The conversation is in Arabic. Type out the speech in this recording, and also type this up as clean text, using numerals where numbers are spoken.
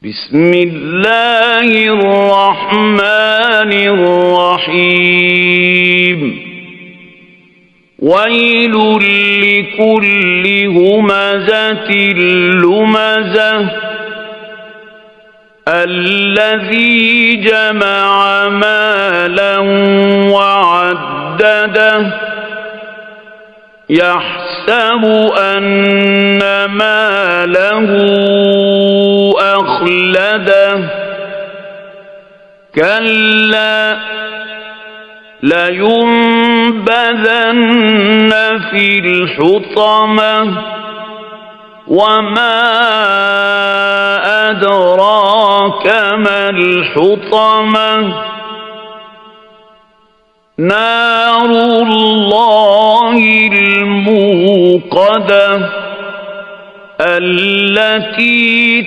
بسم الله الرحمن الرحيم ويل لكل همزة لمزة الذي جمع مالا وعدده يحسب أن ماله أخلده كلا لينبذن في الحطمة وما أدراك ما الحطمة نار الله الموقدة التي